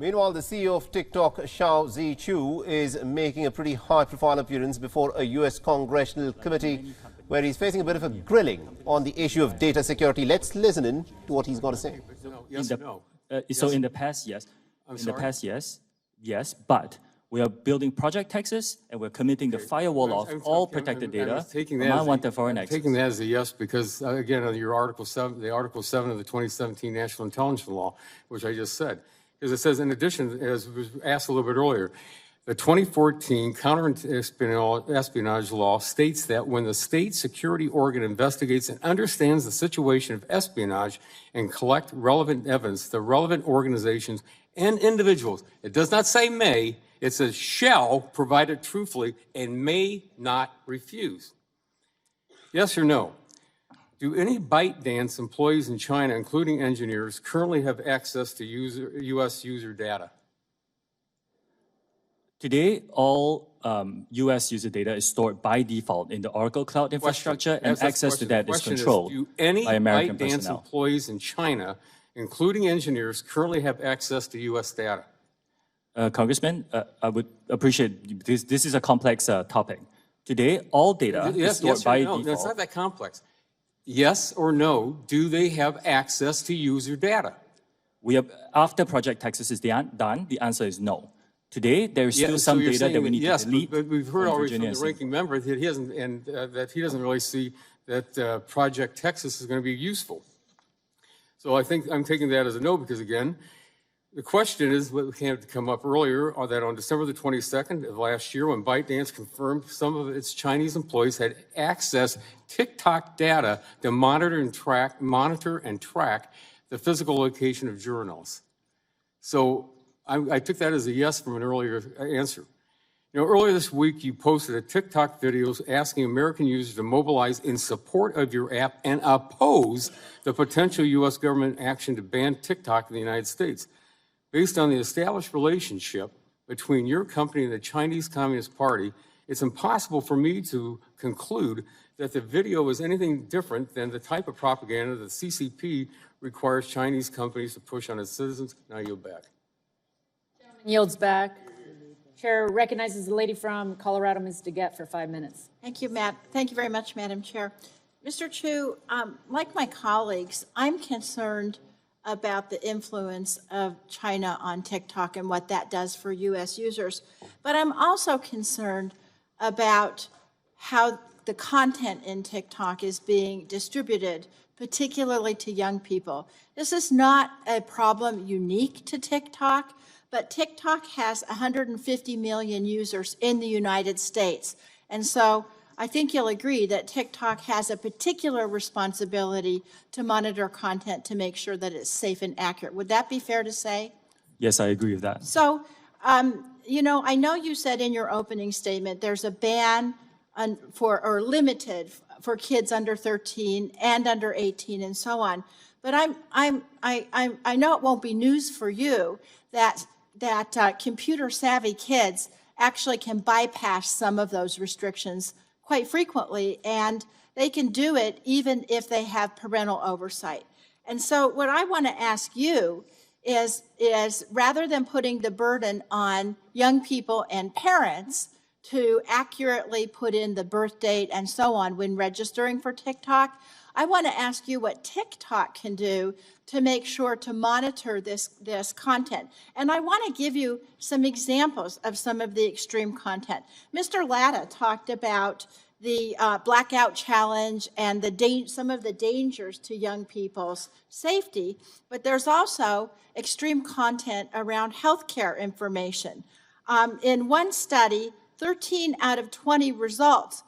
Meanwhile, the CEO of TikTok, Shao Zichu, is making a pretty high-profile appearance before a U.S. congressional committee where he's facing a bit of a grilling on the issue of data security. Let's listen in to what he's got to say. So in the past, yes. Yes, but we are building Project Texas, and we're committing the firewall of all protected data. Taking that as a yes because, again, on your Article 7, the Article 7 of the 2017 National Intelligence Law, which I just said, because it says, in addition, as was asked a little bit earlier, the 2014 counter-espionage law states that when the state security organ investigates and understands the situation of espionage and collect relevant evidence, the relevant organizations and individuals, it does not say may, it says shall provide it truthfully and may not refuse. Yes or no? Do any ByteDance employees in China, including engineers, currently have access to U.S. user data? Today, all U.S. user data is stored by default in the Oracle Cloud infrastructure, and access to that is controlled by American personnel. Do any ByteDance employees in China, including engineers, currently have access to U.S. data? Congressman, I would appreciate this. This is a complex topic. Today, all data is stored by default. It's not that complex. Yes or no, do they have access to user data? After Project Texas is done, the answer is no. Today, there is still some data that we need to delete. But we've heard already from the ranking member that he hasn't, and that he doesn't really see that Project Texas is going to be useful. So I think I'm taking that as a no because, again, the question is what came to come up earlier, are that on December the 22nd of last year, when ByteDance confirmed some of its Chinese employees had accessed TikTok data to monitor and track the physical location of journals. So I took that as a yes from an earlier answer. You know, earlier this week, you posted a TikTok videos asking American users to mobilize in support of your app and oppose the potential U.S. government action to ban TikTok in the United States. Based on the established relationship between your company and the Chinese Communist Party, it's impossible for me to conclude that the video is anything different than the type of propaganda that CCP requires Chinese companies to push on its citizens. Now I yield back. Gentleman yields back. Chair recognizes the lady from Colorado, Ms. DeGette, for 5 minutes. Thank you, Matt. Thank you very much, Madam Chair. Mr. Chu, like my colleagues, I'm concerned about the influence of China on TikTok and what that does for U.S. users. But I'm also concerned about how the content in TikTok is being distributed, particularly to young people. This is not a problem unique to TikTok, but TikTok has 150 million users in the United States. And so I think you'll agree that TikTok has a particular responsibility to monitor content to make sure that it's safe and accurate. Would that be fair to say? Yes, I agree with that. So, you know, I know you said in your opening statement there's a ban or limited for kids under 13 and under 18 and so on. But I know it won't be news for you that computer savvy kids actually can bypass some of those restrictions quite frequently, and they can do it even if they have parental oversight. And so what I want to ask you is rather than putting the burden on young people and parents to accurately put in the birth date and so on when registering for TikTok, I want to ask you what TikTok can do to make sure to monitor this content. And I want to give you some examples of some of the extreme content. Mr. Latta talked about the blackout challenge and some of the dangers to young people's safety, but there's also extreme content around healthcare information. In one study, 13 out of 20 results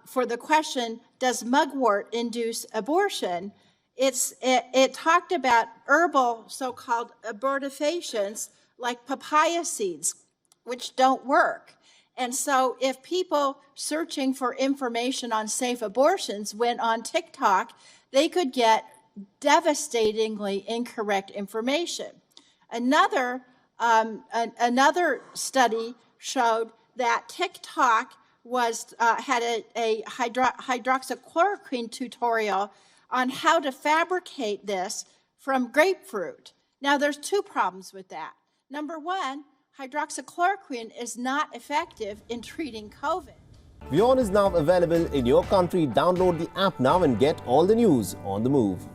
for the question, does mugwort induce abortion? It talked about herbal so-called abortifacients like papaya seeds, which don't work. And so if people searching for information on safe abortions went on TikTok, they could get devastatingly incorrect information. Another study showed that TikTok had a hydroxychloroquine tutorial on how to fabricate this from grapefruit. Now, there's two problems with that. Number one, hydroxychloroquine is not effective in treating COVID. WION is now available in your country. Download the app now and get all the news on the move.